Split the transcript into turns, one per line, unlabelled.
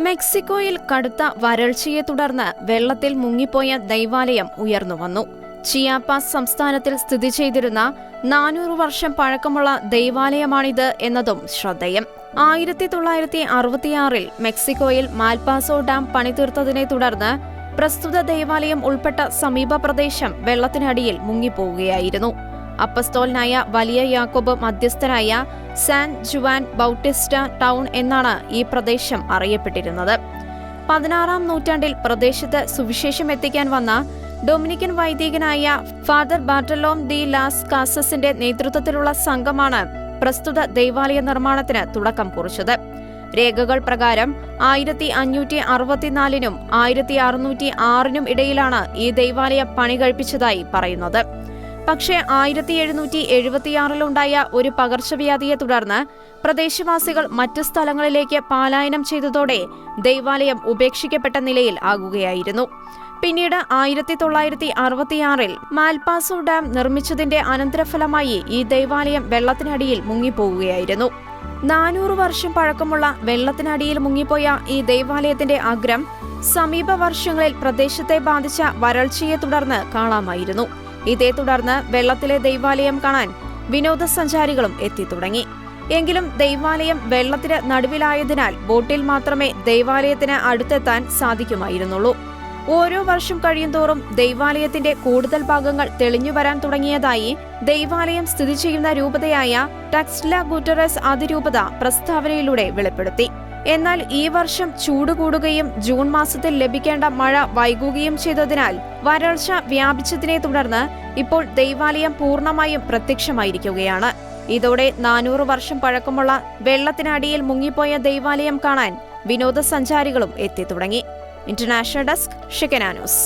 മെക്സിക്കോയിൽ കടുത്ത വരൾച്ചയെ തുടർന്ന് വെള്ളത്തിൽ മുങ്ങിപ്പോയ ദൈവാലയം ഉയർന്നുവന്നു. ചിയാപാസ് സംസ്ഥാനത്തിൽ സ്ഥിതി ചെയ്തിരുന്ന 400 വർഷം പഴക്കമുള്ള ദൈവാലയമാണിത് എന്നതും ശ്രദ്ധേയം. 1966 മെക്സിക്കോയിൽ മാൽപാസോ ഡാം പണിതീർത്തതിനെ തുടർന്ന് പ്രസ്തുത ദൈവാലയം ഉൾപ്പെട്ട സമീപ പ്രദേശം വെള്ളത്തിനടിയിൽ മുങ്ങിപ്പോവുകയായിരുന്നു. അപ്പസ്തോലനായ വലിയ യാക്കോബ് മധ്യസ്ഥനായ സാൻ ജുവാൻ ബൗട്ടിസ്റ്റ ടൗൺ എന്നാണ് ഈ പ്രദേശം അറിയപ്പെട്ടിരുന്നത്. 16-ാം നൂറ്റാണ്ടിൽ പ്രദേശത്ത് സുവിശേഷം എത്തിക്കാൻ വന്ന ഡൊമിനിക്കൻ വൈദികനായ ഫാദർ ബാർട്ടലോം ഡി ലാസ് കാസസിന്റെ നേതൃത്വത്തിലുള്ള സംഘമാണ് പ്രസ്തുത ദൈവാലയ നിർമ്മാണത്തിന് തുടക്കം കുറിച്ചത്. രേഖകൾ പ്രകാരം 1564-നും 1606-നും ഇടയിലാണ് ഈ ദൈവാലയം പണി കഴിപ്പിച്ചതായി പറയുന്നത്. പക്ഷേ 1776-ലുണ്ടായ ഒരു പകർച്ചവ്യാധിയെ തുടർന്ന് പ്രദേശവാസികൾ മറ്റ് സ്ഥലങ്ങളിലേക്ക് പലായനം ചെയ്തതോടെ ദൈവാലയം ഉപേക്ഷിക്കപ്പെട്ട നിലയിൽ ആകുകയായിരുന്നു. പിന്നീട് 1966-ൽ മാൽപാസോ ഡാം നിർമ്മിച്ചതിന്റെ അനന്തരഫലമായി ഈ ദൈവാലയം വെള്ളത്തിനടിയിൽ മുങ്ങിപ്പോവുകയായിരുന്നു. 400 വർഷം പഴക്കമുള്ള വെള്ളത്തിനടിയിൽ മുങ്ങിപ്പോയ ഈ ദൈവാലയത്തിന്റെ അഗ്രം സമീപ വർഷങ്ങളിൽ പ്രദേശത്തെ ബാധിച്ച വരൾച്ചയെ തുടർന്ന് കാണാമായിരുന്നു. ഇതേ തുടർന്ന് വെള്ളത്തിലെ ദൈവാലയം കാണാൻ വിനോദസഞ്ചാരികളും എത്തിത്തുടങ്ങി. എങ്കിലും ദൈവാലയം വെള്ളത്തിന് നടുവിലായതിനാൽ ബോട്ടിൽ മാത്രമേ ദൈവാലയത്തിന് അടുത്തെത്താൻ സാധിക്കുമായിരുന്നുള്ളൂ. ഓരോ വർഷം കഴിയുന്തോറും ദൈവാലയത്തിന്റെ കൂടുതൽ ഭാഗങ്ങൾ തെളിഞ്ഞുവരാൻ തുടങ്ങിയതായി ദൈവാലയം സ്ഥിതി ചെയ്യുന്ന രൂപതയായ ടക്സ്ല ഗുട്ടറസ് അതിരൂപത പ്രസ്താവനയിലൂടെ വെളിപ്പെടുത്തി. എന്നാൽ ഈ വർഷം ചൂട് കൂടുകയും ജൂൺ മാസത്തിൽ ലഭിക്കേണ്ട മഴ വൈകുകയും ചെയ്തതിനാൽ വരൾച്ച വ്യാപിച്ചതിനെ തുടർന്ന് ഇപ്പോൾ ദൈവാലയം പൂർണ്ണമായും പ്രത്യക്ഷമായിരിക്കുകയാണ്. ഇതോടെ 400 വർഷം പഴക്കമുള്ള വെള്ളത്തിനടിയിൽ മുങ്ങിപ്പോയ ദൈവാലയം കാണാൻ വിനോദസഞ്ചാരികളും എത്തിത്തുടങ്ങി. ഇന്റർനാഷണൽ ഡെസ്ക്, ഷിക്കന ന്യൂസ്.